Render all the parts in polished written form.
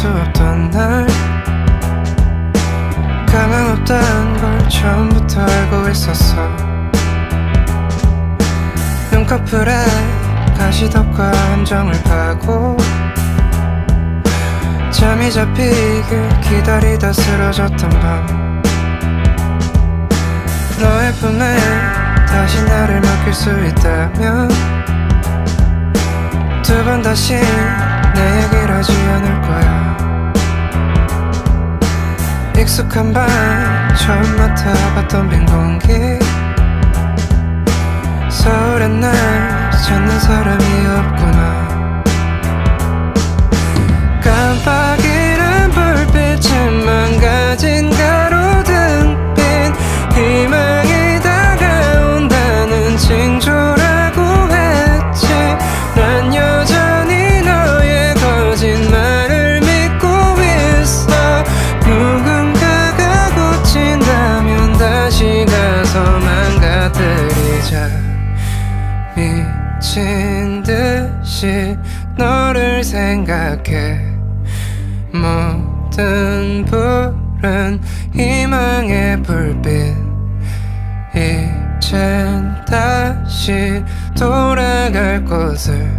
수 없던 날 가망 없단 걸 처음부터 알고 있었어. 눈꺼풀에 가시덕과 함정을 파고 잠이 잡히길 기다리다 쓰러졌던 밤, 너의 품에 다시 나를 맡길 수 있다면 두 번 다시 내 얘기를 하지 않을 거야. 익숙한 밤 처음 맡아봤던 빈 공기, 서울엔 날 찾는 사람이 없구나. 깜빡이는 불빛은 망가진 가로등빛, 희망이 다가온다는 징조라고 했지. 난 여전히 너의 거짓말을 믿고 있어. 누군가가 고친다면 다시 가서 망가뜨리자. 미친 듯이 너를 생각해. 모든 불은 희망의 불빛, 이젠 다시 돌아갈 곳을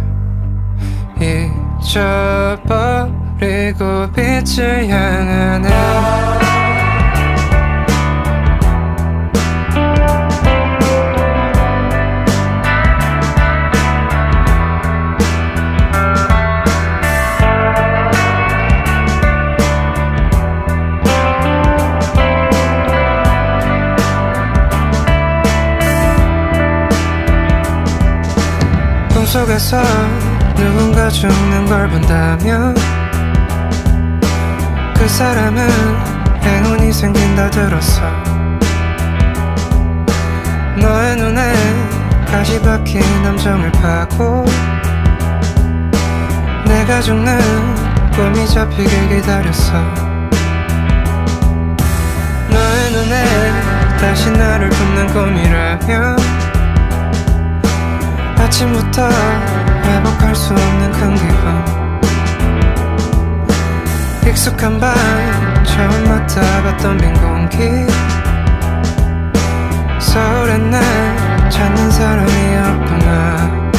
잊어버리고 빛을 향하네. 꿈속에서 누군가 죽는 걸 본다면 그 사람은 행운이 생긴다 들었어. 너의 눈에 가시 박힌 함정을 파고 내가 죽는 꿈이 잡히길 기다렸어. 너의 눈에 다시 나를 품는 꿈이라면 아침부터 회복할 수 없는 큰 기분, 익숙한 밤 처음 맡아봤던 빈 공기, 서울엔 날 찾는 사람이 없구나.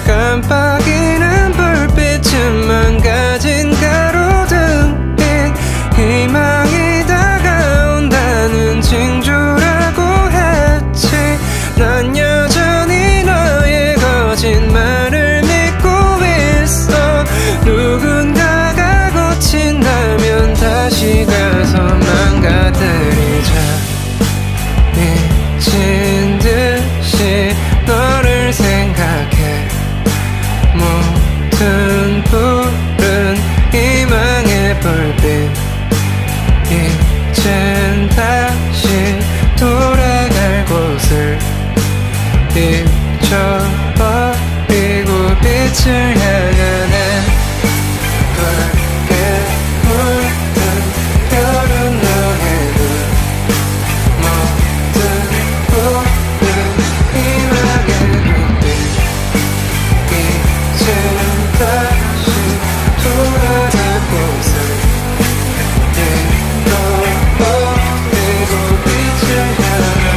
깜빡이는 불빛은 망가진 가로등빛, 희망이 다가온다는 징조라고 했지. 난 여전히 너의 거짓말을 믿고 있어. 누군가가 고친다면 다시 가서 망가뜨리자. 미친 듯이 너를 생각해. 모든 불은 희망의 불빛, 이젠 다시 돌아갈 곳을 잊어버리고 빛을 향하네. 붉게 물든 별은 너의 눈, 모든 불은 희망의 불빛, 이젠 다시 돌아갈 곳을 잊어버리고 빛을 향하네.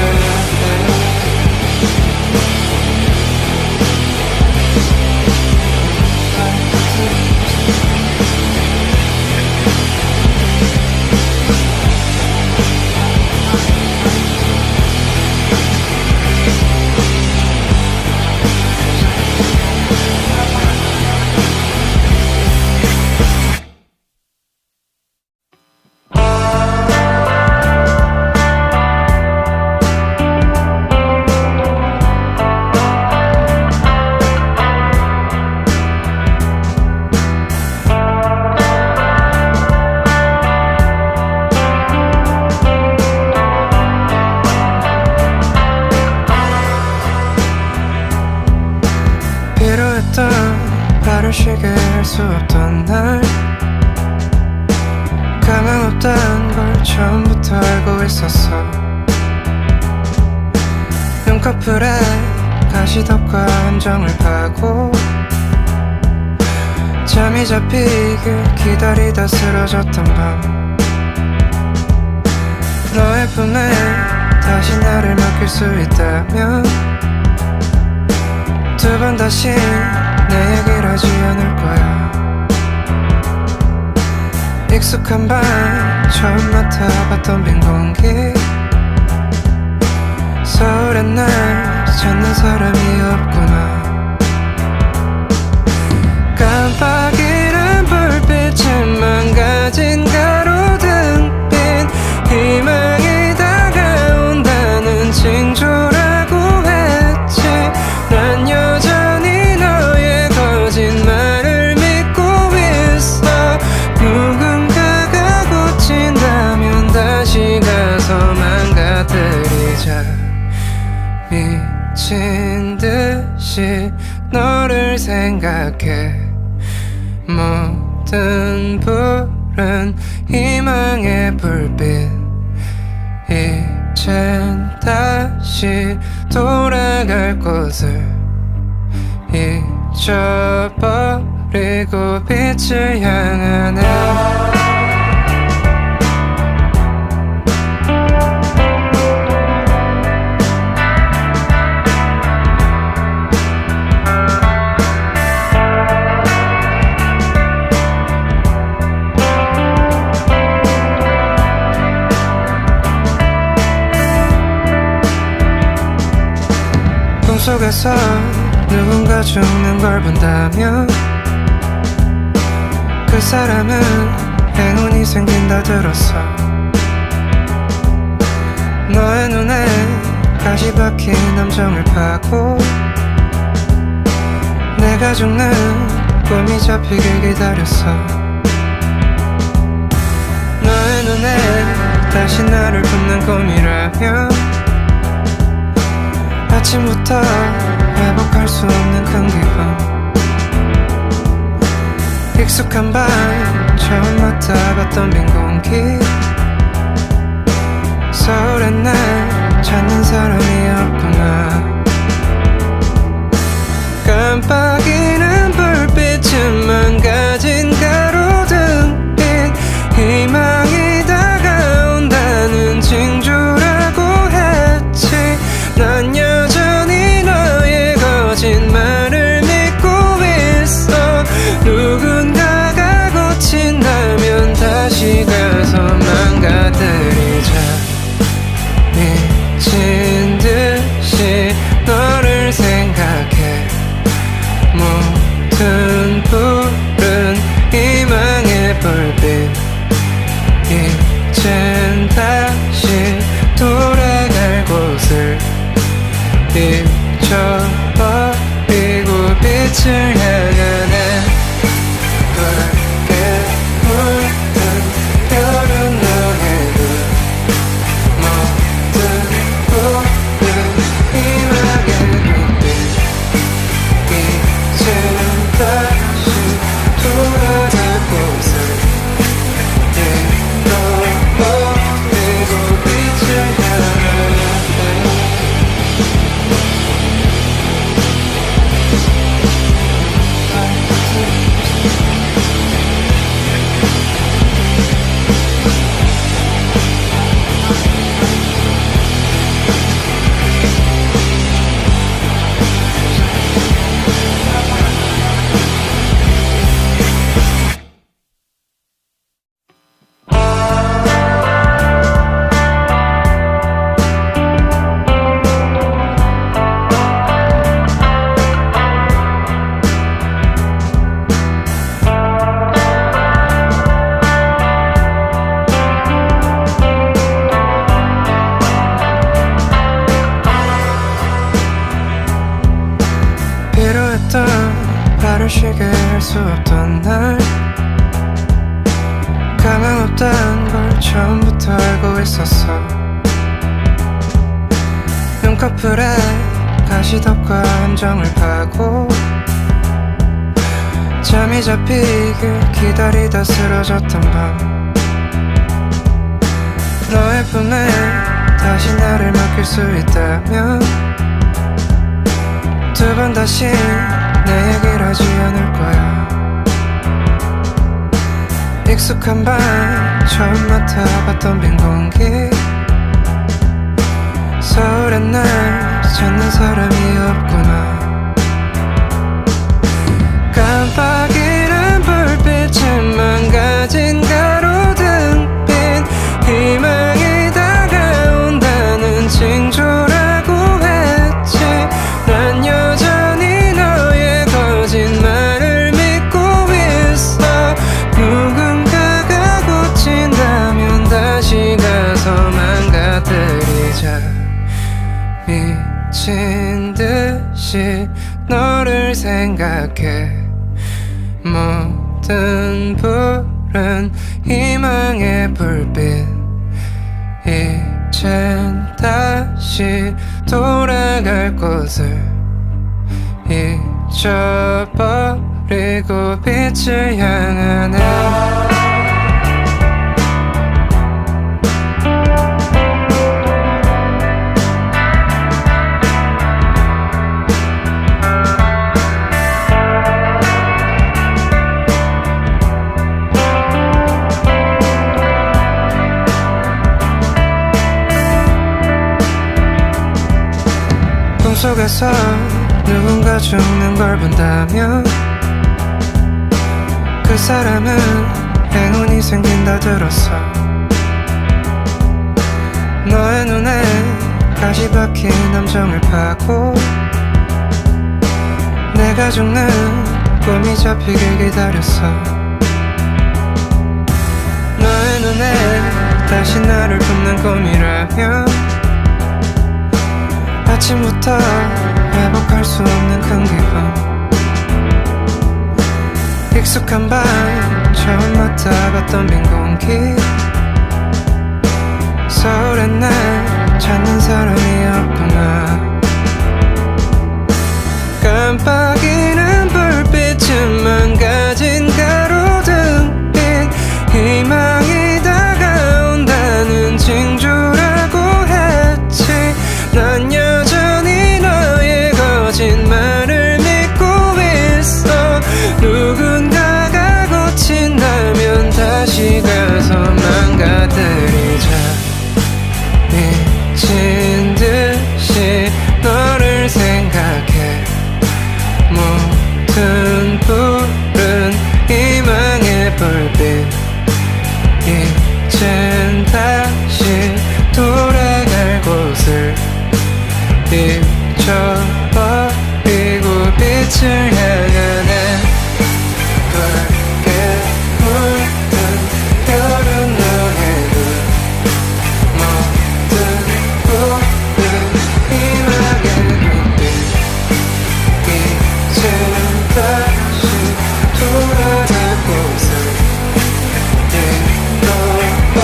발을 쉬게 할 수 없던 날 가망 없단 걸 처음부터 알고 있었어. 눈꺼풀에 가시덕과 함정을 파고 잠이 잡히길 기다리다 쓰러졌던 밤 너의 품에 다시 나를 맡길 수 있다면 두 번 다시 내 얘기를 하지 않을 거야 익숙한 밤 처음 맡아봤던 빈 공기 서울엔 날 찾는 사람이 없구나 깜빡이는 불빛은 망가진 가로등빛 희망이 다가온다는 징조라고 했지 난 여전히 너의 거짓말을 믿고 있어 누군가가 고친다면 다시 가서 망가뜨리자 미친 듯이 너를 생각해 모든 불은 희망의 불빛 이젠 다시 돌아갈 곳을 잊어버리고 빛을 향하네 속에서 누군가 죽는 걸 본다면 그 사람은 행운이 생긴다 들었어 너의 눈에 가시 박힌 함정을 파고 내가 죽는 꿈이 잡히길 기다렸어 너의 눈에 다시 나를 붙는 꿈이라면 아침부터 회복할 수 없는 큰 기분 익숙한 밤 처음 맡아봤던 빈 공기 서울엔 날 찾는 사람이 없구나 깜빡이는 불빛은 망가진 가로등빛 희망이 다가온다는 징조라고 했지 난 여전히 너의 거짓말을 믿고 있어 누군가가 고친다면 다시 가서 망가뜨리자 미친 듯이 너를 생각해 모든 불은 희망의 불빛 이젠 다시 돌아갈 곳을 잊어버리고 빛을 향하네 붉게 물든 별은 너의 눈 모든 불은 희망의 눈빛 이젠 다시 돌아갈 곳을 잊어버리고 빛을 향하네 발을 쉬게 할 수 없던 날 가망 없단 걸 처음부터 알고 있었어 눈꺼풀에 가시덮과 함정을 파고 잠이 잡히길 기다리다 쓰러졌던 밤 너의 품에 다시 나를 맡길 수 있다면 두 번 다시 내 얘기를 하지 않을 거야 익숙한 밤 처음 맡아봤던 빈 공기 서울엔 날 찾는 사람이 없구나 깜빡이는 불빛은 망가진 가로등빛 희망이 다가온다는 징조라고 했지 난 여전히 너의 거짓말을 믿고 있어 누군가가 고친다면 다시 가서 망가뜨리자 미친 듯이 너를 생각해 모든 불은 희망의 불빛 이젠 다시 돌아갈 곳을 잊어버리고 빛을 향하네 속에서 누군가 죽는 걸 본다면 그 사람은 행운이 생긴다 들었어 너의 눈에 가시 박힌 함정을 파고 내가 죽는 꿈이 잡히길 기다렸어 너의 눈에 다시 나를 품는 꿈이라면 아침부터 회복할 수 없는 큰 기분 익숙한 밤 처음 맡아봤던 빈 공기 서울엔 날 찾는 사람이 없구나 깜빡이는 불빛은 망가진 가로등빛 희망이 다가온다는 징조라고 했지 난 여전히 너의 거짓말을 믿고 있어 누군가가 고친다면 다시 가서 망가뜨리자 미친 듯이 너를 생각해 모든 불은 희망의 불빛 이젠 다시 돌아갈 곳을 잊어버리고 빛을 향하네 붉게 물든 별은 너의 눈 모든 불은 희망의 눈빛 이젠 다시 돌아갈 곳을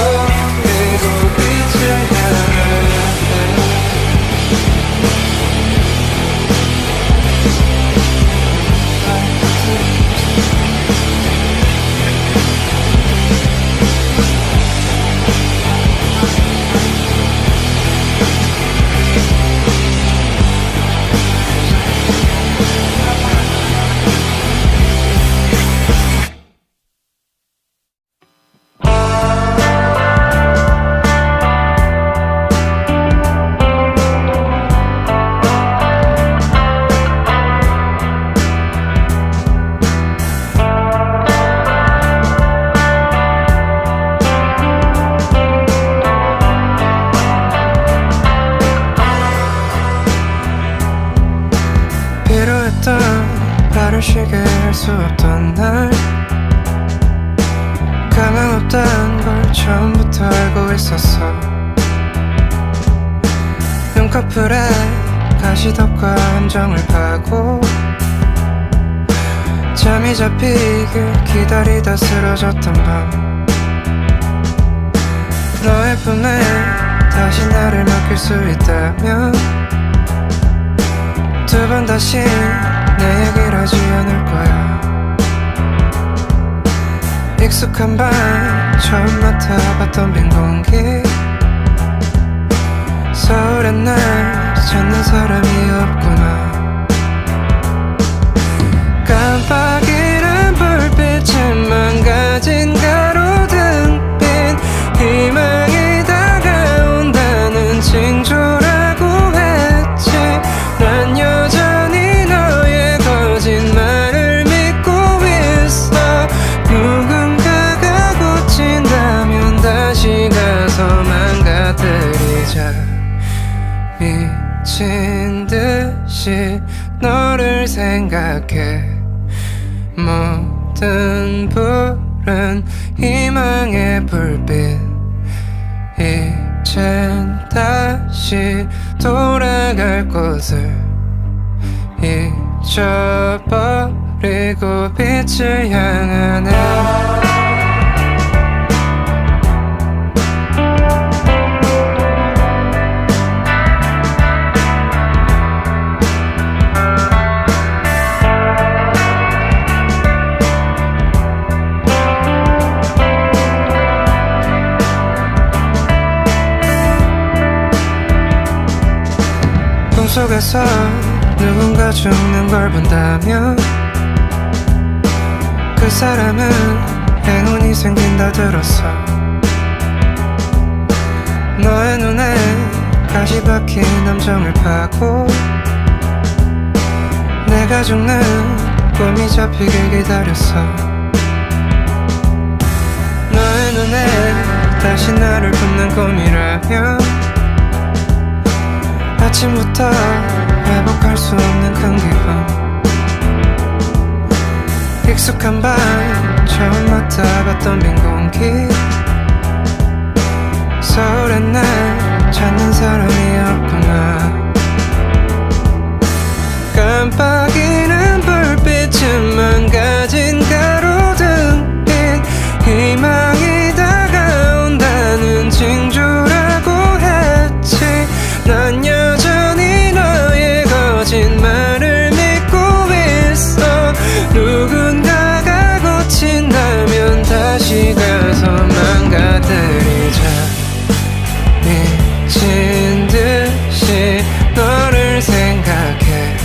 잊어버리고 빛을 향하네 발을 쉬게 할 수 없던 날 가망 없단 걸 처음부터 알고 있었어 눈꺼풀에 가시덕과 함정을 파고 잠이 잡히길 기다리다 쓰러졌던 밤 너의 품에 다시 나를 맡길 수 있다면 두 번 다시 내 얘기를 하지 않을 거야 익숙한 밤 처음 맡아봤던 빈 공기 서울엔 날 찾는 사람이 없구나 깜빡이는 불빛은 망가진 가로 미친 듯이 너를 생각해. 모든 불은 희망의 불빛. 이젠 다시 돌아갈 곳을 잊어버리고 빛을 향하네. 꿈속에서 누군가 죽는 걸 본다면 그 사람은 행운이 생긴다 들었어. 너의 눈에 가시 박힌 함정을 파고 내가 죽는 꿈이 잡히길 기다렸어. 너의 눈에 다시 나를 품는 꿈이라면 아침부터 회복할 수 없는 큰 기분. 익숙한 밤 처음 맡아봤던 빈 공기. 서울엔 날 찾는 사람이 없구나. 깜빡이는 불빛은 망가진 가로등빛. 희망이 다가온다는 징조라고 했지. 난 여전히 너의 거짓말을 믿고 있어. 누군가가 고친다면 다시 가서 망가뜨리자. 미친 듯이 너를 생각해.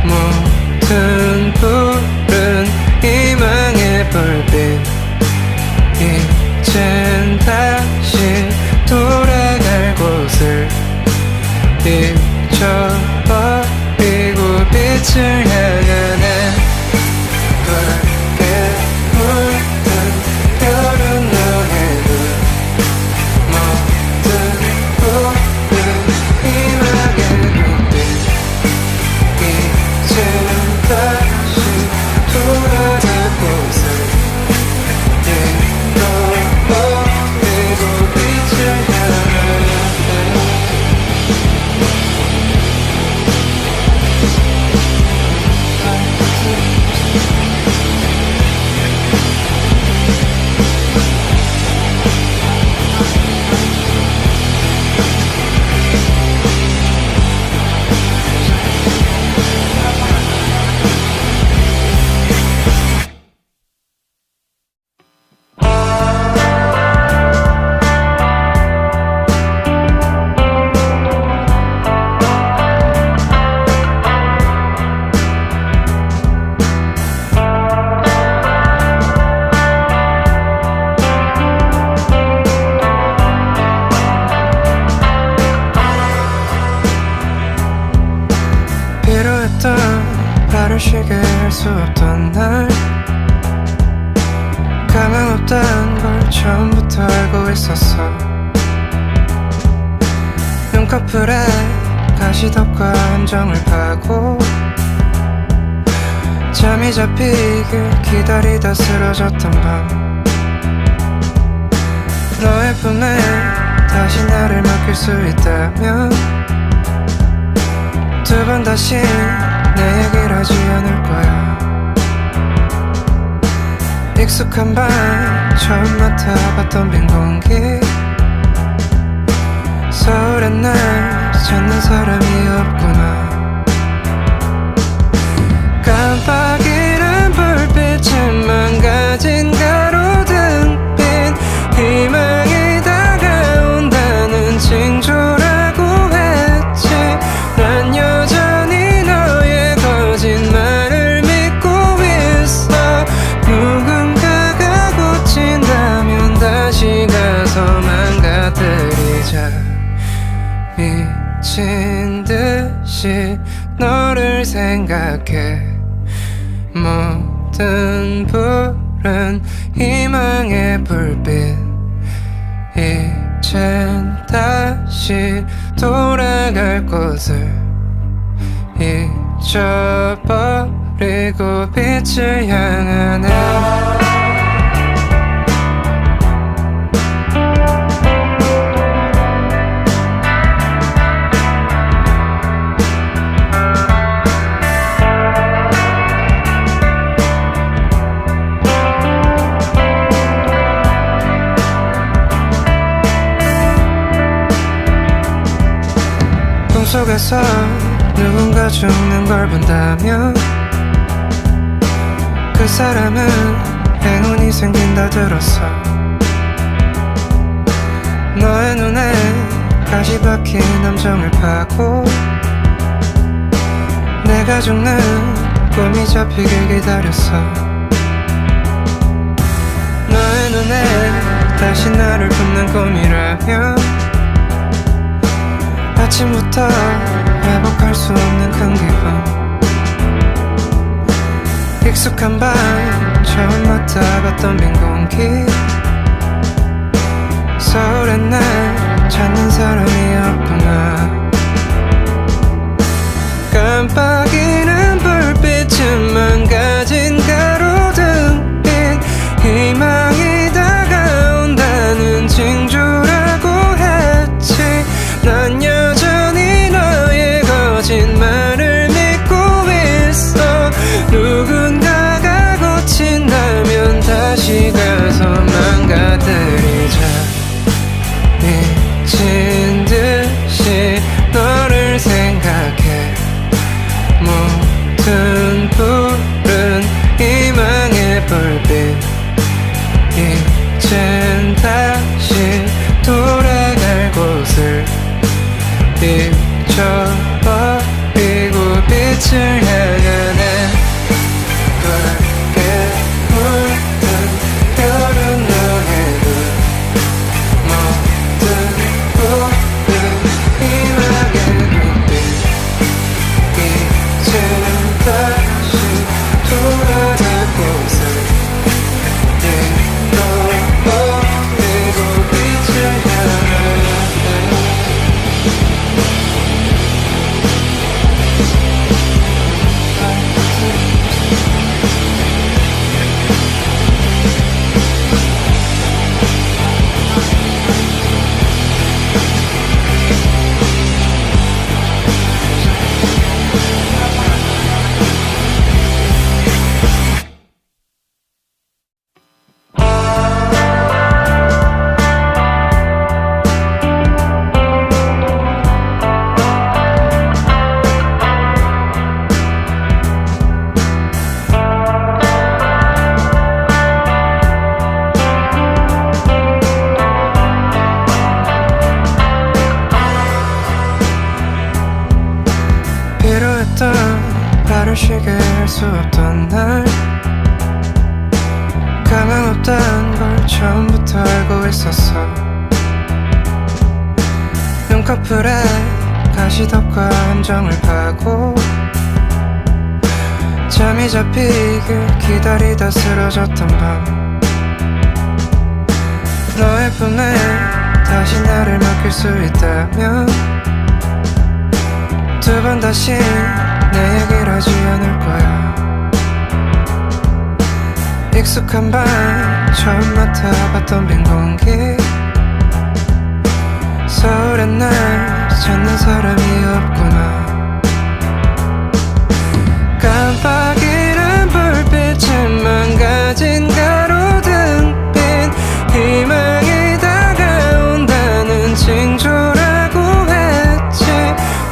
모든 불은 희망의 불빛. 이젠 다시 돌아갈 곳을 잊어버리고 빛을 향하네. 붉게 물든 별은 너의 눈. 모든 불은 희망의 불빛. 이젠 다시 돌아갈 곳을 잊어버리고 빛을 향하네. 발을 쉬게 할 수 없던 날. 가망 없단 걸 처음부터 알고 있었어. 눈꺼풀에 가시덮과 함정을 파고 잠이 잡히길 기다리다 쓰러졌던 밤. 너의 품에 다시 나를 맡길 수 있다면 두 번 다시 내 얘기를 하지 않을 거야. 익숙한 밤 처음 맡아봤던 빈 공기. 서울엔 날 찾는 사람이 없구나. 깜빡이는 불빛은 망가진 가로등빛. 희망이 다가온다는 징조라고 했지. 난 여전히 너의 거짓말을 믿고 있어. 누군가가 고친다면 다시 가서 망가뜨리자. 미친 듯이 너를 생각해. 모든 불은 희망의 불빛. 이젠 다시 다시 돌아갈 곳을 잊어버리고 빛을 향하네. 꿈속에서 누군가 죽는 걸 본다면 그 사람은 행운이 생긴다 들었어. 너의 눈에 가시 박힌 함정을 파고 내가 죽는 꿈이 잡히길 기다렸어. 너의 눈에 다시 나를 붙는 꿈이라면 아침부터 회복할 수 없는 큰 기분. 익숙한 밤 처음 맡아봤던 빈 공기. 서울엔 날 찾는 사람이 없구나. 깜빡이는 불빛은 망가진 가로등빛. 희망이 다가온다는 징조라고 했지. 난 여전히 너의 거짓말을 믿고 있어. 누군가가 고친다면 다시 가서 망가뜨리자. 미친 듯이 너를 생각해. 모든 불은 희망의 불빛. 이젠 다시 돌아갈 곳을 잊어버리고 빛을 향하네. 붉게 물든 별은 너의 눈. 모든 불은 희망의 눈빛. 이젠 다시 돌아갈 곳을 잊어버리고 빛을 향하네. 발을 쉬게 할 수 없던 날. 가망 없단 걸 처음부터 알고 있었어. 눈꺼풀에 가시덮과 함정을 파고 잠이 잡히길 기다리다 쓰러졌던 밤. 너의 품에 다시 나를 맡길 수 있다면 두 번 다시 내 얘기를 하지 않을 거야. 익숙한 밤 처음 맡아봤던 빈 공기. 서울엔 날 찾는 사람이 없구나. 깜빡이는 불빛은 망가진 가로등빛. 희망이 다가온다는 징조라고 했지.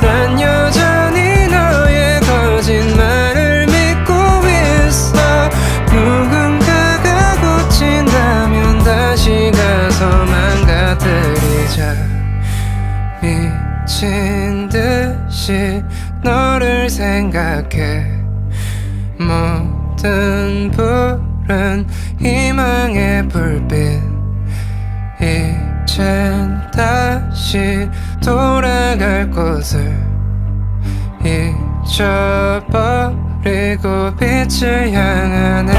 난 여전히 너의 거짓말을 믿고 있어. 누군가가 고친다면 다시 가서 망가뜨리자. 미친 듯이 너를 생각해. 모든 불은 희망의 불빛. 이젠 다시 돌아갈 곳을 잊어버리고 빛을 향하네.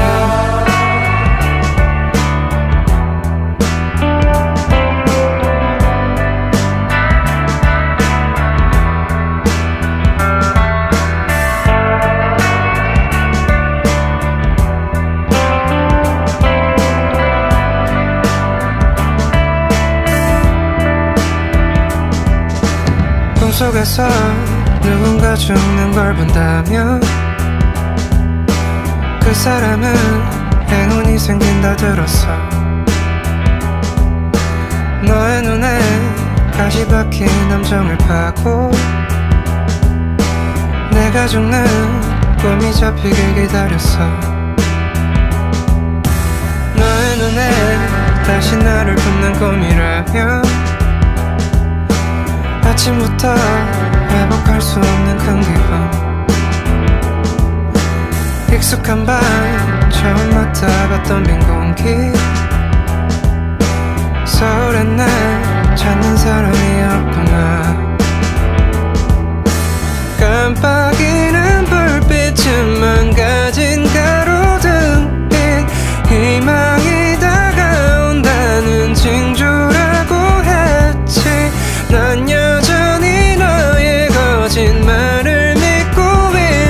꿈속에서 누군가 죽는 걸 본다면 그 사람은 행운이 생긴다 들었어. 너의 눈에 가시 박힌 함정을 파고 내가 죽는 꿈이 잡히길 기다렸어. 너의 눈에 다시 나를 품는 꿈이라면 아침부터 회복할 수 없는 큰 기분. 익숙한 밤 처음 맡아봤던 빈 공기. 서울엔 날 찾는 사람이 없구나. 깜빡이는 불빛은 망가진 가로등빛. 희망이 다가온다는 징조라고 했지. 난 여전히 너의 거짓말을 믿고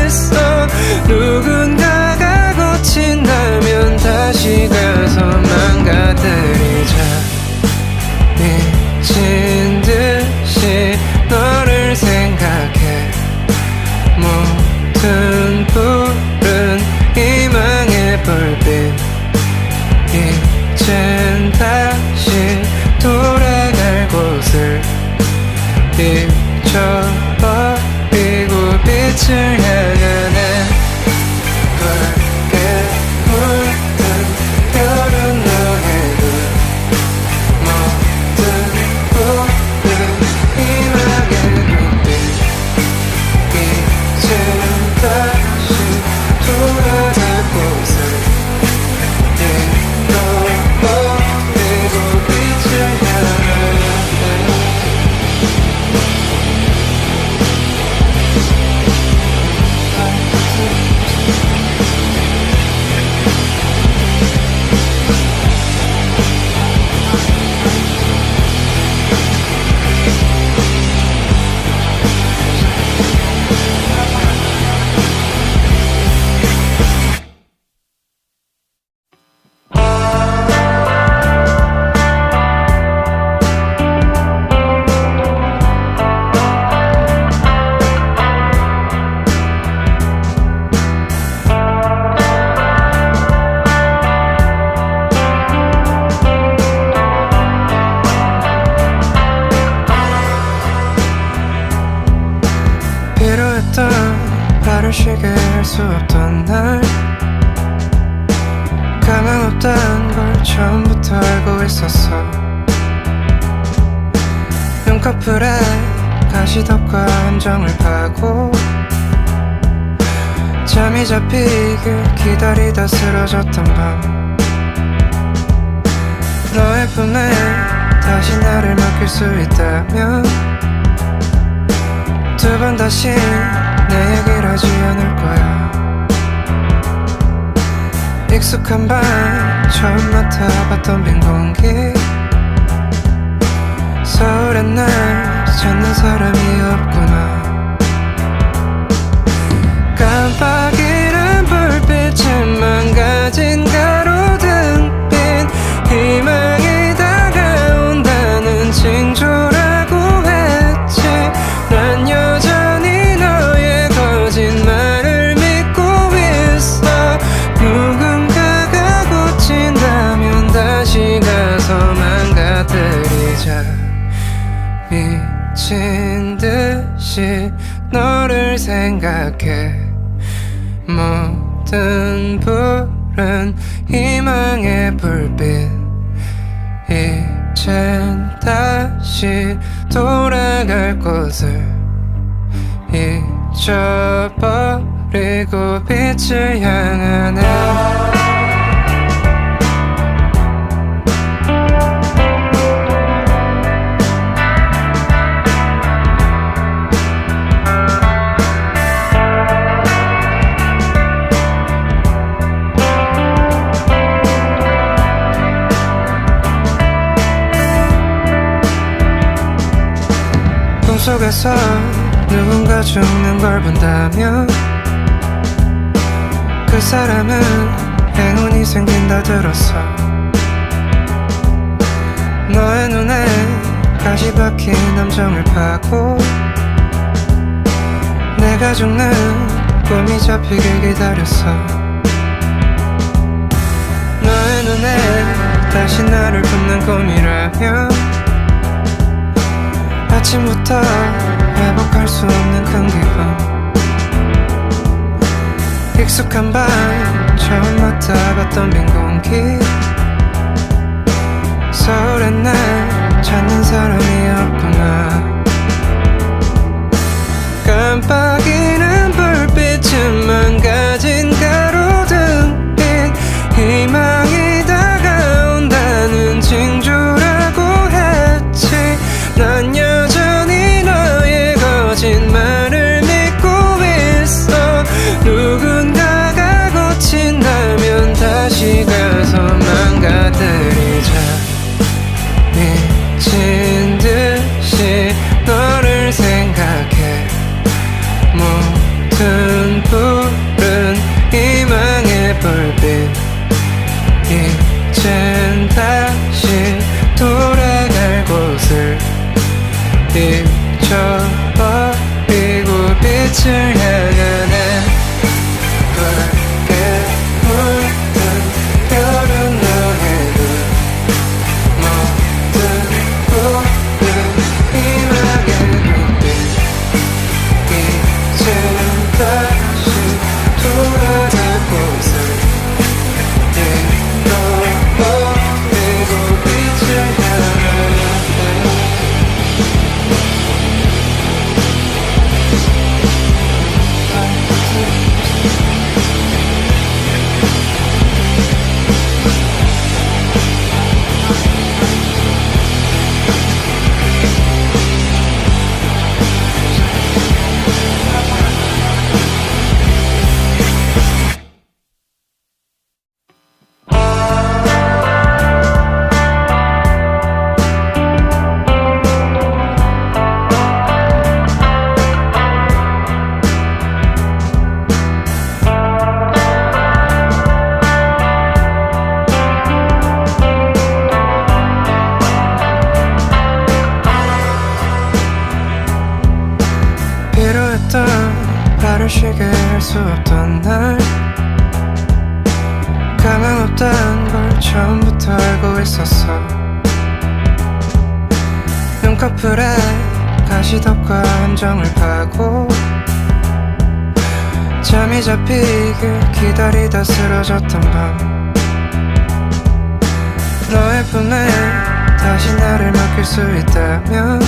있어. 누군가가 고친다면 다시 가서 망가뜨리자. 미친 듯이 너를 생각해. 모든 푸른 희망의 불빛. 이젠 다시 돌아갈 곳을 잊어버리고 빛을 향하네. 붉게 물든 별은 너의 눈. 모든 푸른 희망의 불빛. 이젠 다시 돌아갈 곳을 잊어버리고 빛을 향하네. 발을 쉬게 할 수 없던 날. 가망 없단 걸 처음부터 알고 있었어. 눈꺼풀에 가시덮과 함정을 파고 잠이 잡히길 기다리다 쓰러졌던 밤. 너의 품에 다시 나를 맡길 수 있다면 두 번 다시 내 얘기를 하지 않을 거야. 익숙한 밤 처음 맡아봤던 빈 공기. 서울엔 날 찾는 사람이 없구나. 깜빡이는 불빛은 망가진 가로등빛. 희망이 다가온다는 징조라고 했지. 난 여전히 너의 거짓말을 믿고 있어. 누군가가 고친다면 다시 가서 망가뜨리자. 미친 듯이 너를 생각해. 모든 푸른 희망의 불빛. 이젠 다시 돌아갈 곳을 잊어버리고 빛을 향하네. 꿈속에서 누군가 죽는 걸 본다면 그 사람은 행운이 생긴다 들었어. 너의 눈에 가시 박힌 함정을 파고 내가 죽는 꿈이 잡히길 기다렸어. 너의 눈에 다시 나를 붙는 꿈이라면 아침부터 회복할 수 없는 큰 기분. 익숙한 밤 처음 맡아봤던 빈 공기. 서울엔 날 찾는 사람이 없구나. 깜빡이는 불빛은 망가진 가로등빛. 희망이 다가온다는 징조라고 했지. 난 여전히 너의 거짓말을 믿고 있어. 누군가가 고친다면 다시 가서 망가뜨리자. 미친 듯이 너를 생각해. 모든 불은 희망의 불빛. 이젠 다시 돌아갈 곳을 잊어버리고 빛을 향하네. 붉게 물든 별은 너의 눈. 모든 불은 희망의 불빛. 이젠 다시 돌아갈 곳을 잊어버리고 빛을 향하네. 발을 쉬게 할 수 없던 날. 가망 없단 걸 처음부터 알고 있었어. 눈꺼풀에 가시덮과 함정을 파고 잠이 잡히길 기다리다 쓰러졌던 밤. 너의 품에 다시 나를 맡길 수 있다면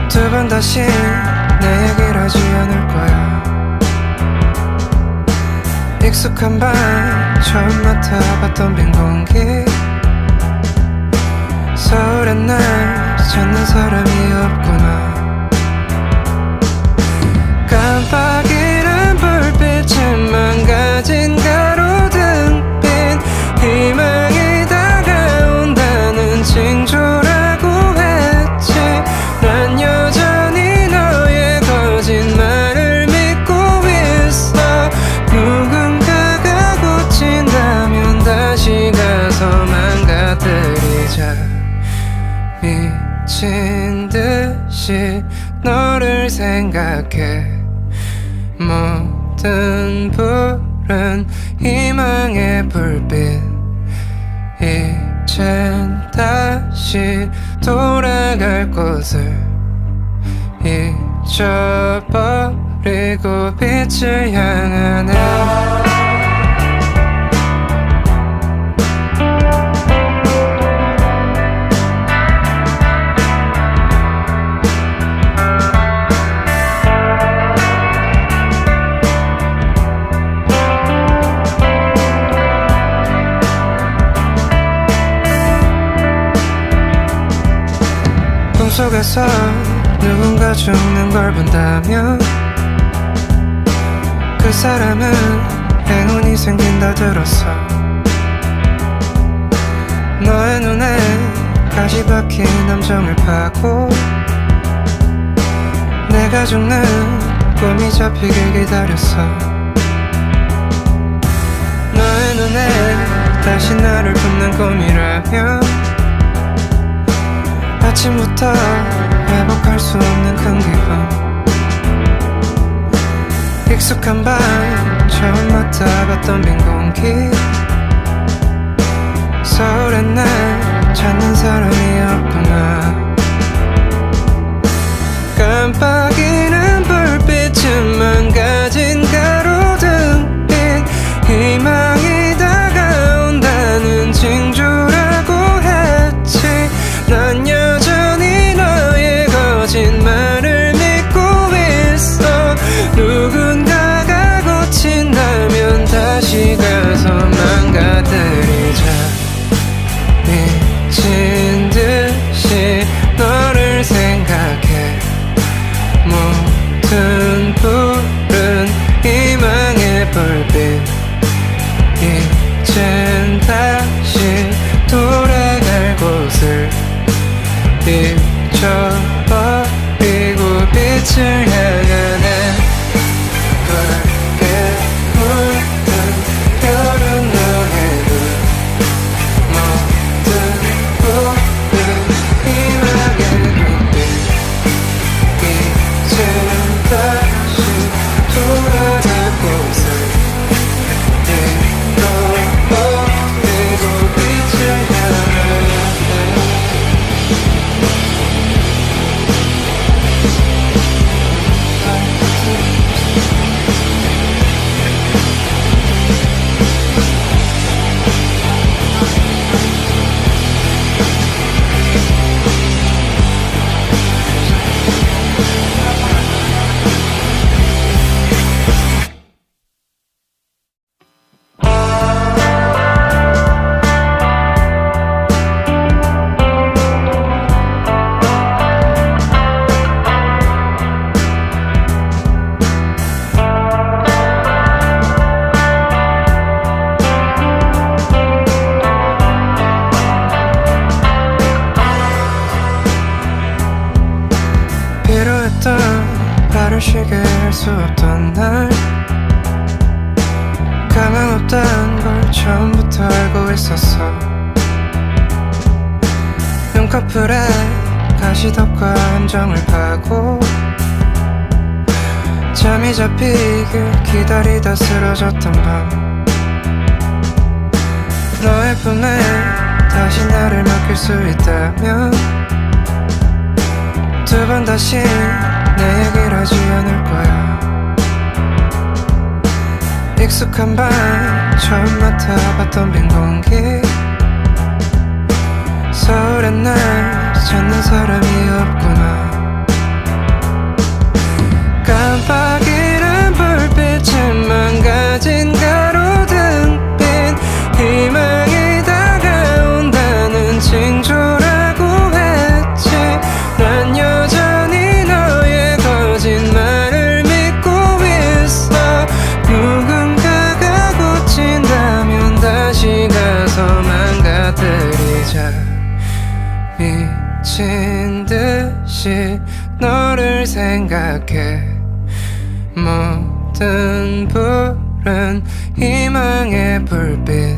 두 번 다시 내 얘기를 하지 않을 거야. 익숙한 밤 처음 맡아봤던 빈 공기. 서울엔 날 찾는 사람이 없구나. 깜빡이는 불빛은 망가진 가로등빛. 희망이 다가온다는 징조라고 했지. 난 여전히 너의 거짓말을 믿고 있어. 누군가가 고친다면 다시 가서 망가뜨리자. 미친 듯이 너를 생각해. 모든 불은 희망의 불빛. 이젠 다시 돌아갈 곳을 잊어버리고 빛을 향하네. 꿈속에서 누군가 죽는 걸 본다면 그 사람은 행운이 생긴다 들었어. 너의 눈에 가시 박힌 함정을 파고 내가 죽는 꿈이 잡히길 기다렸어. 너의 눈에 다시 나를 붙는 꿈이라면 아침부터 회복할 수 없는 큰 기분. 익숙한 밤 처음 맡아봤던 빈 공기 서울의 날 찾는 사람이 없구나 깜빡이는 불빛은 망가진 가로등빛 희망이 다가온다는 징조라고 했지 난 여전히 너의 거짓말을 믿고 있어 누군가가 고친다면 다시 가서 망가뜨리자 미친 듯이 너를 생각해 모든 푸른 희망의 불빛 이젠 다시 돌아갈 곳을 잊어버리고 빛을 향하네 붉게 물든 별은 너의 눈 모든 푸른 희망의 불빛 이젠 다시 돌아갈 곳을 잃어버리고 빛을 향하네 필요했던 발을 쉬게 할 수 없던 날 가망 없단 걸 처음부터 알고 있었어 눈꺼풀에 가시덮과 함정을 파고 잠이 잡히길 기다리다 쓰러졌던 밤 너의 품에 다시 나를 맡길 수 있다면 두 번 다시 내 얘기를 하지 않을 거야 익숙한 밤 처음 맡아봤던 빈 공기 서울의 날 찾는 사람이 없구나 깜빡이는 불빛은 망가진 가로등빛 희망이 다가온다는 징조라고 했지 난 여전히 너의 거짓말을 믿고 있어 누군가가 고친다면 다시 가서 망가뜨리자 미친 듯이 너를 생각해 모든 푸른 희망의 불빛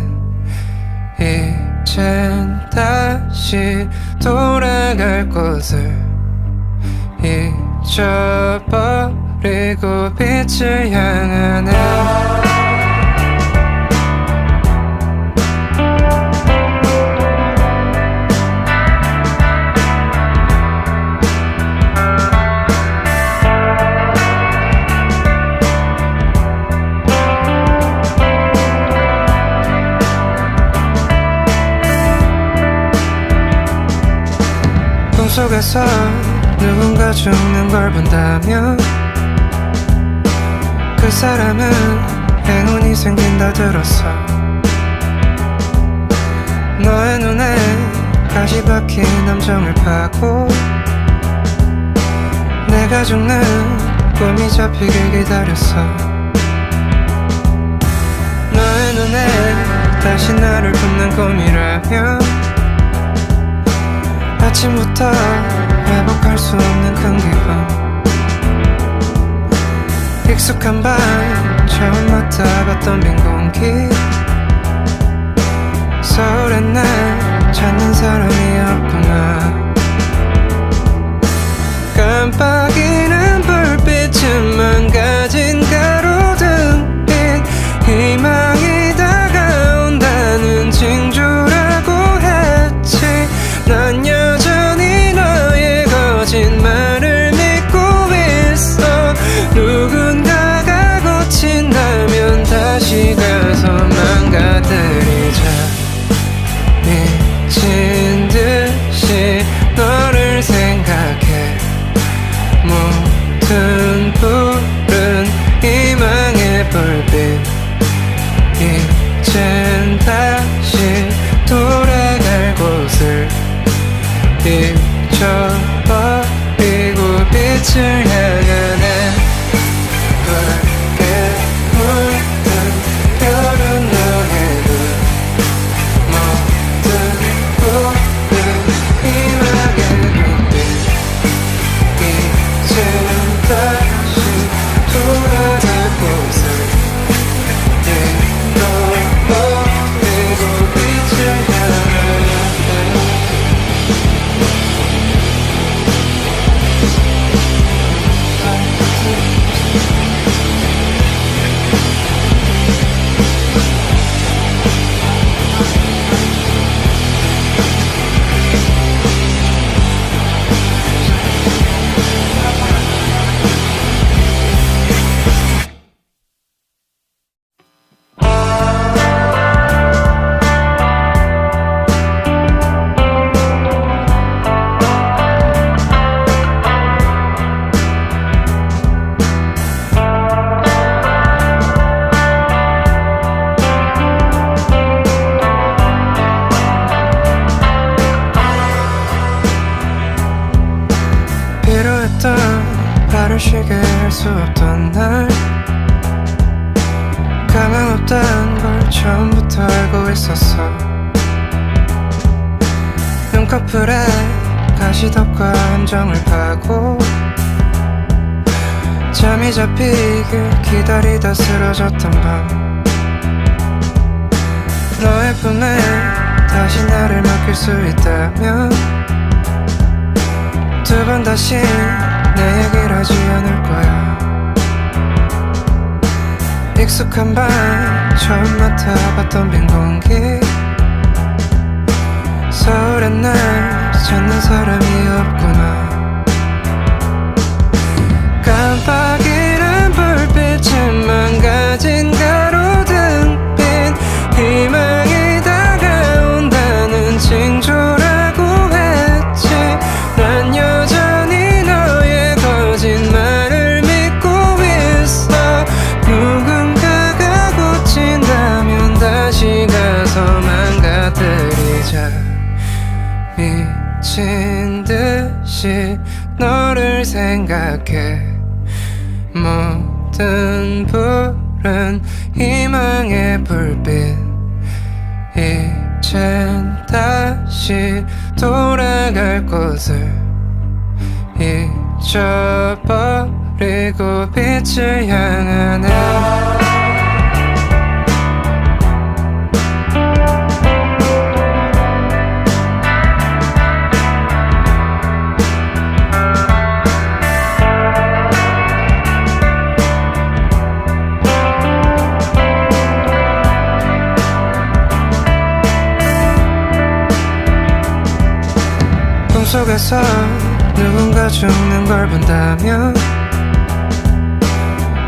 이젠 다시 돌아갈 곳을 잊어버리고 빛을 향하네 꿈속에서 누군가 죽는 걸 본다면 그 사람은 행운이 생긴다 들었어 너의 눈에 가시 박힌 함정을 파고 내가 죽는 꿈이 잡히길 기다렸어 너의 눈에 다시 나를 품는 꿈이라면 아침부터 회복할 수 없는 큰 기분 익숙한 밤 처음 맡아봤던 빈 공기 서울의 날 찾는 사람이 없구나 깜빡이는 불빛은 망가진 가로 잊혀버리고 빛을 향하네 붉게 물든 별은 너의 눈 모든 불은 희망의 빛 이제는 다시 돌아갈 곳을 잃어버리고 빛을 향하네 발을 쉬게 할 수 없던 날 가망 없단 걸 처음부터 알고 있었어 눈꺼풀에 가시덕과 함정을 파고 잠이 잡히길 기다리다 쓰러졌던 밤 너의 품에 다시 나를 맡길 수 있다면 두 번 다시 내 얘기를 하지 않을 거야 익숙한 밤 처음 맡아봤던 빈 공기 서울엔 날 찾는 사람이 없구나 깜빡이는 불빛은 망가진 가로등빛 희망이 다가온다는 징조라고 했지 난 여전히 너의 거짓말을 믿고 있어 누군가가 고친다면 다시 가서 망가뜨리자 미친 듯이 너를 생각해 모든 불은 희망의 불빛 이젠 다시 돌아갈 곳을 잊혀버리고 빛을 향하네 꿈속에서 누군가 죽는 걸 본다면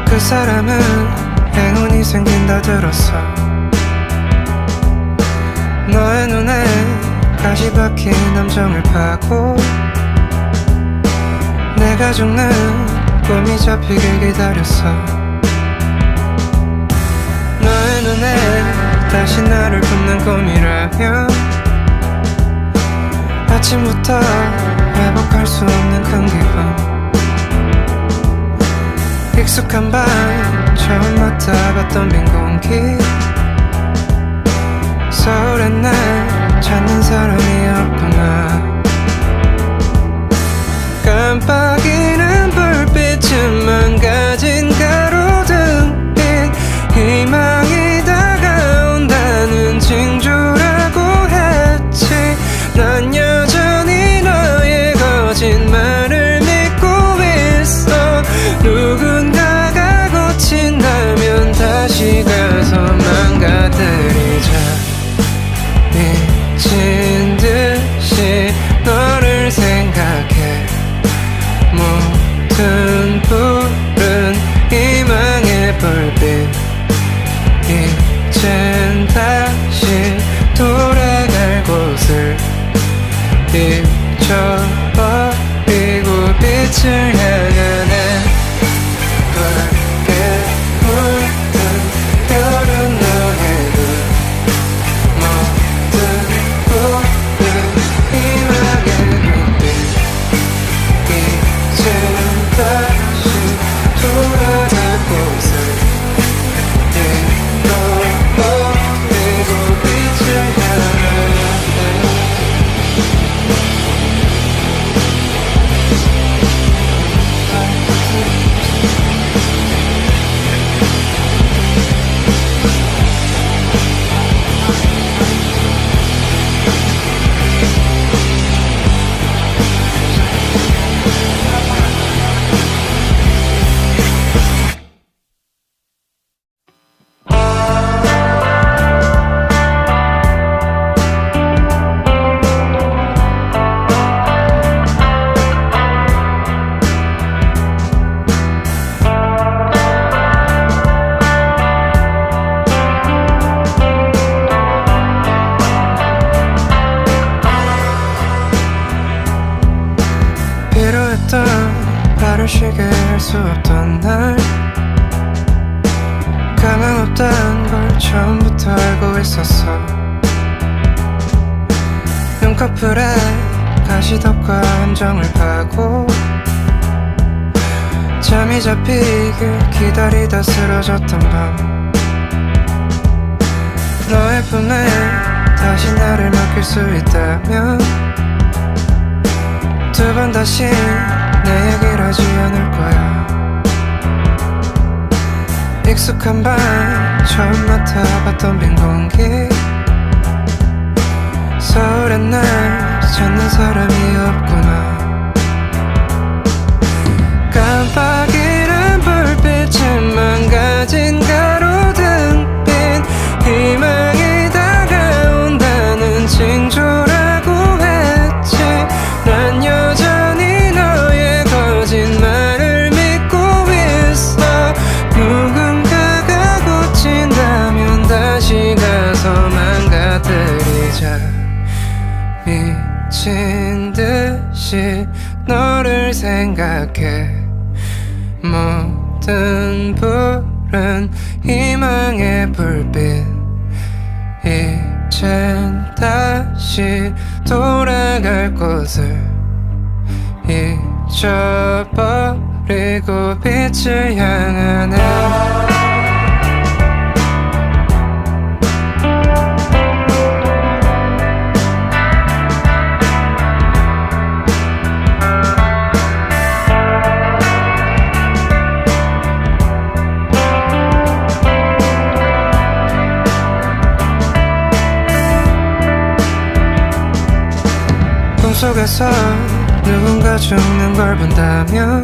그 사람은 행운이 생긴다 들었어 너의 눈에 가시 박힌 함정을 파고 내가 죽는 꿈이 잡히길 기다렸어 너의 눈에 다시 나를 품는 꿈이라면 아침부터 회복할 수 없는 큰 기분 익숙한 밤 처음 맡아봤던 빈 공기 서울엔 날 찾는 사람이 없구나 깜빡이는 불빛은 망가진 가로등빛 희망이 다가온다는 징조라고 했지 난 여전히 너의 거짓말을 믿고 있어 누군가가 고친다면 다시 가서 망가뜨리자 미친 듯이 너를 생각해 모든 불은 희망의 불빛 이젠 다시 돌아갈 곳을 잊혀버리고 빛을 향하네 붉게 물든 별은 너의 눈 모든 불은 희망의 눈빛 쉬게 할 수 없던 날 가망 없단 걸 처음부터 알고 있었어. 눈꺼풀에 가시덮과 함정을 파고 잠이 잡히길 기다리다 쓰러졌던 밤 너의 품에 다시 나를 맡길 수 있다면 두 번 다시 내 얘기를 하지 않을 거야. 익숙한 밤 처음 맡아봤던 빈 공기 서울엔 날 찾는 사람이 없구나. 깜빡이는 불빛은 망가진 가로등빛 희망이 다가온다는 징조라고 했지. 난 여전히 너의 거짓말을 믿고 있어. 누군가가 고친다면 다시 가서 망가뜨리자. 미친 듯이 너를 생각해. 모든 불은 희망의 불빛 이젠 다시 돌아갈 곳을 잊어버리고 빛을 향하네. 꿈속에서 누군가 죽는 걸 본다면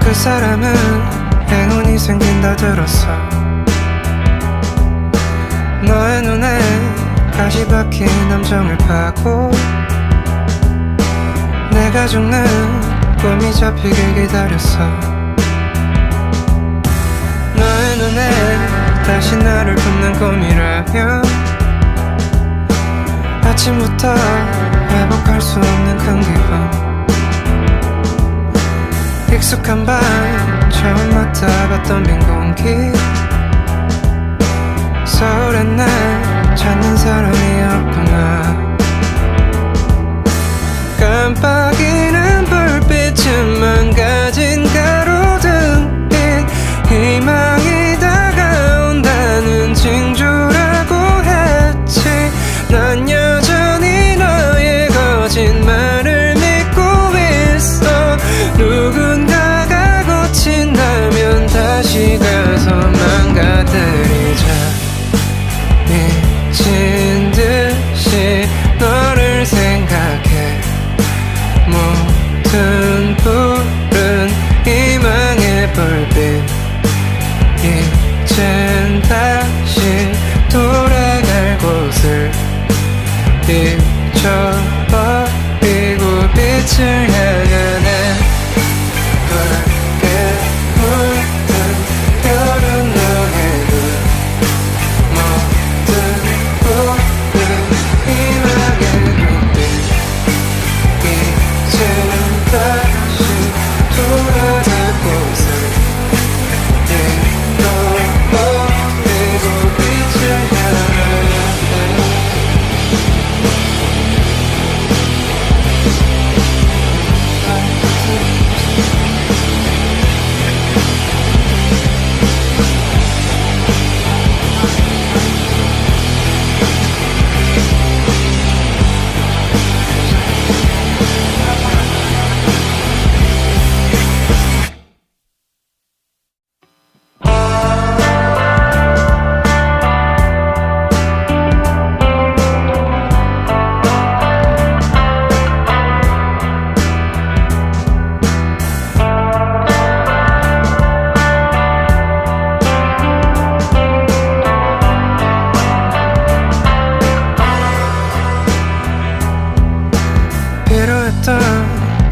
그 사람은 행운이 생긴다 들었어. 너의 눈에 가시 박힌 함정을 파고 내가 죽는 꿈이 잡히길 기다렸어. 너의 눈에 다시 나를 품는 꿈이라면 아침부터 회복할 수 없는 큰 기분 익숙한 밤 처음 맡아봤던 빈 공기 서울엔 날 찾는 사람이 없구나. 깜빡이는 불빛은 망가진 가로등빛 희망이 다가온다는 징조라고 했지. 난 여전히 너의 거짓말을 믿고 있어. 누군가가 고친다면 다시 가서 망가뜨리자. 미친 듯이 너를 생각해. 모든 불은 희망의 불빛 이젠 다시 돌아갈 곳을 잊어버리고 빛을 향하네. 붉게 물든 별은 너의 눈 모든 불은 희망의 눈빛 이젠 다시 돌아갈 곳을 잊어버리고 빛을 향하네.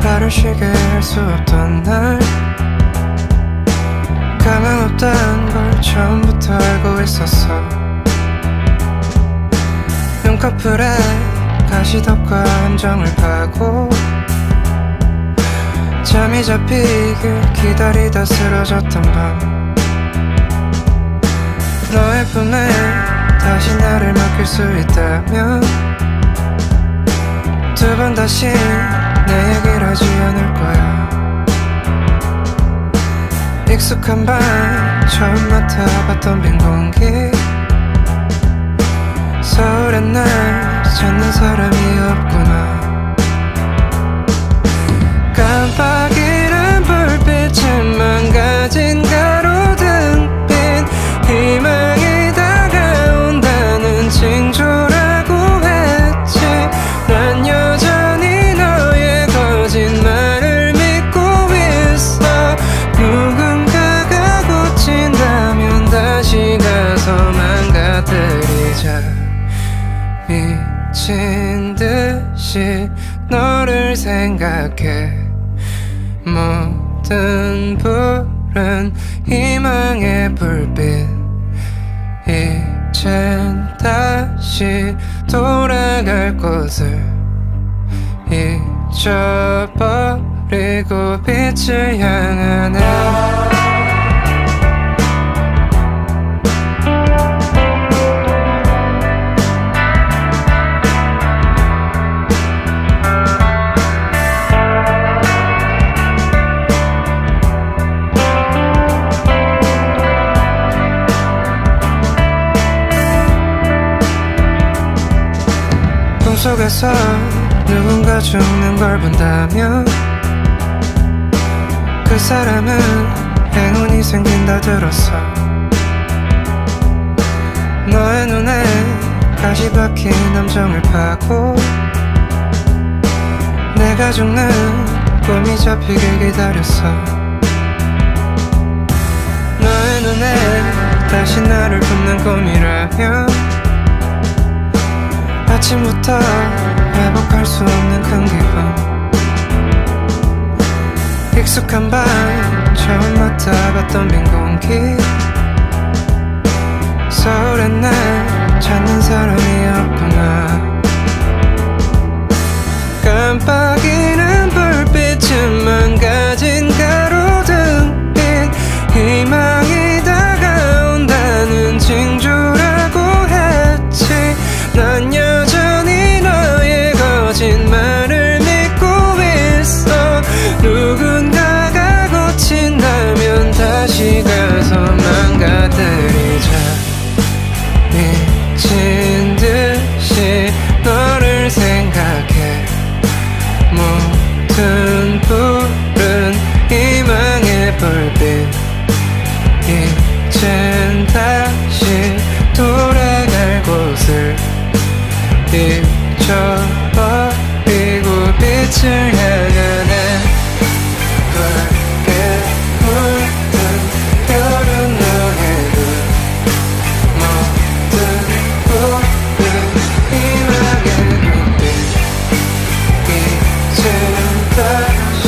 나를 쉬게 할 수 없던 날 가망 없단 걸 처음부터 알고 있었어. 눈꺼풀에 가시덮과 함정을 파고 잠이 잡히길 기다리다 쓰러졌던 밤, 너의 품에 다시 나를 맡길 수 있다면 두 번 다시 내 얘기를 하지 않을 거야. 익숙한 밤 처음 맡아봤던 빈 공기, 서울엔 날 찾는 사람이 없구나. 깜빡이는 불빛은 망가진 가로등빛, 희망이 다가온다는 징조라고 했지. 난 여전히 너의 거짓말을 믿고 있어. 누군가가 고친다면 다시 가서 망가뜨리자. 미친 듯이 너를 생각해. 모든 불은 희망의 불빛, 이젠 다시 돌아갈 곳을 잊어버리고 빛을 향하네. 속에서 누군가 죽는 걸 본다면 그 사람은 행운이 생긴다 들었어. 너의 눈에 가시 박힌 함정을 파고 내가 죽는 꿈이 잡히길 기다렸어. 너의 눈에 다시 나를 품는 꿈이라면 아침부터 회복할 수 없는 큰 기분, 익숙한 밤 처음 맡아봤던 빈 공기, 서울엔 날 찾는 사람이 없구나. 깜빡이는 불빛은 망가진 가로등빛, 희망이 다가온다는 징조라고 했지. 난 여전히 너의 거짓말을 믿고 있어. 누군가가 고친다면 다시 가서 망가뜨리자. 미친 듯이 너를 생각해. 모든 불은 희망의 불빛, 이젠 다시 돌아갈 곳을 잊어버리고 빛을 향하네. 붉게 물든 별은 너의 눈, 모든 불은 희망의 눈빛, 이젠 다시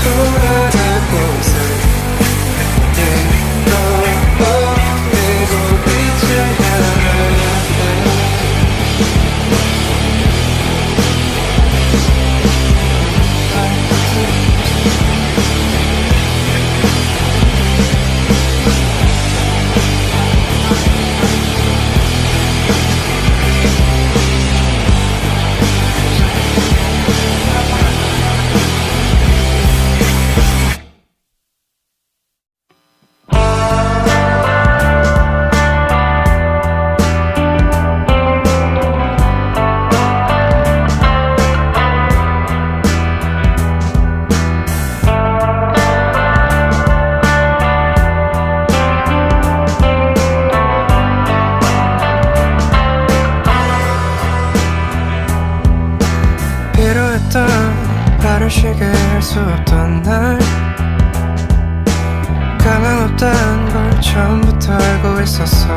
돌아갈 곳을 잊어버리고 빛을 향하네. 발을 쉬게 할 수 없던 날, 가망 없단 걸 처음부터 알고 있었어.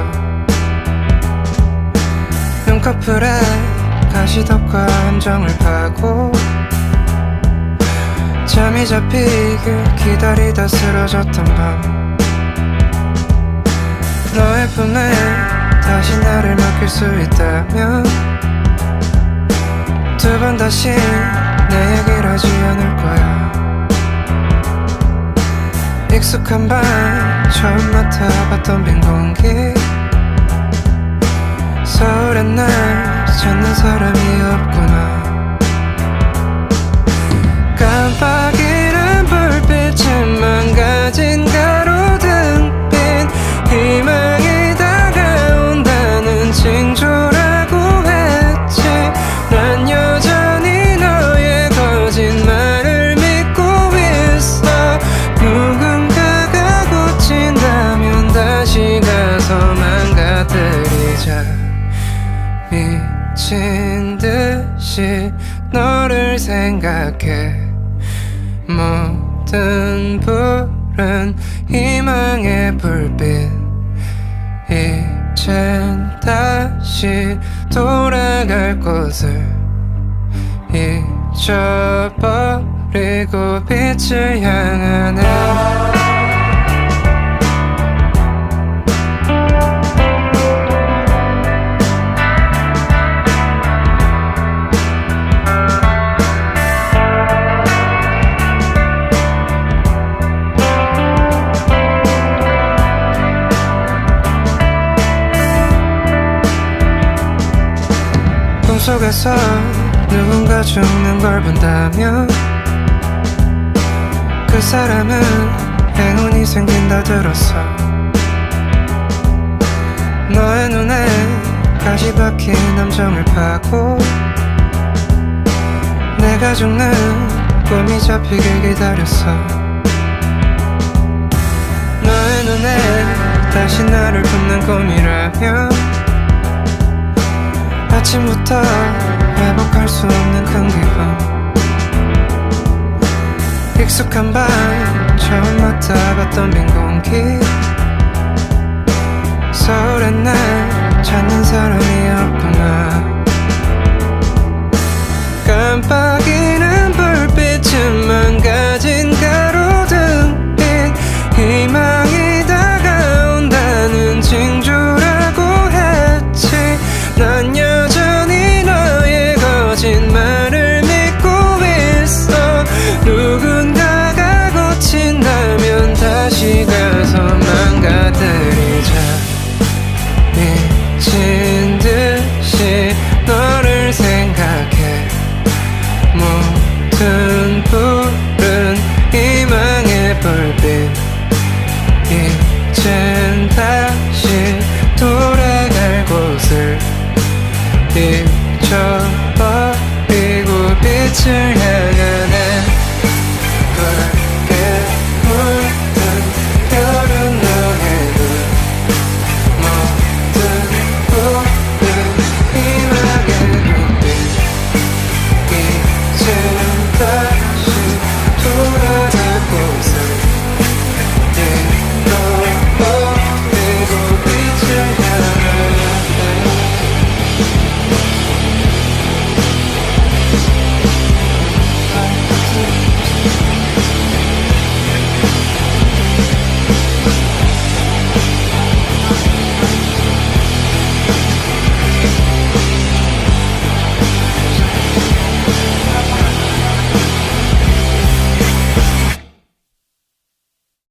눈꺼풀에 가시덕과 함정을 파고 잠이 잡히길 기다리다 쓰러졌던 밤, 너의 품에 다시 나를 맡길 수 있다면 두 번 다시 내 얘기를 하지 않을 거야. 익숙한 밤 처음 맡아봤던 빈 공기 서울엔 날 찾는 사람이 없구나 깜빡이는 불빛은 망가진 가로등빛 희망이 다가온다는 징조라고 했지 난 여전히 너의 거짓말을 믿고 있어 누군가가 고친다면 다시 가서 망가뜨리자 미친 듯이 너를 생각해 모든 불은 희망의 불빛 이젠 다시 돌아갈 곳을 잊어버리고 빛을 향하네 꿈속에서 누군가 죽는 걸 본다면 그 사람은 행운이 생긴다 들었어 너의 눈에 가시 박힌 함정을 파고 내가 죽는 꿈이 잡히길 기다렸어 너의 눈에 다시 나를 품는 꿈이라면 아침부터 회복할 수 없는 큰 기분 익숙한 밤 처음 맡아봤던 빈 공기 서울엔 날 찾는 사람이 없구나 깜빡이는 불빛은 망가진 가로등빛 희망이 다가온다는 징조라고 했지 난 여전히 너의 거짓말을 믿고 있어 누군가가 고친다면 다시 가서 망가뜨리자 미친 듯이 너를 생각해 모든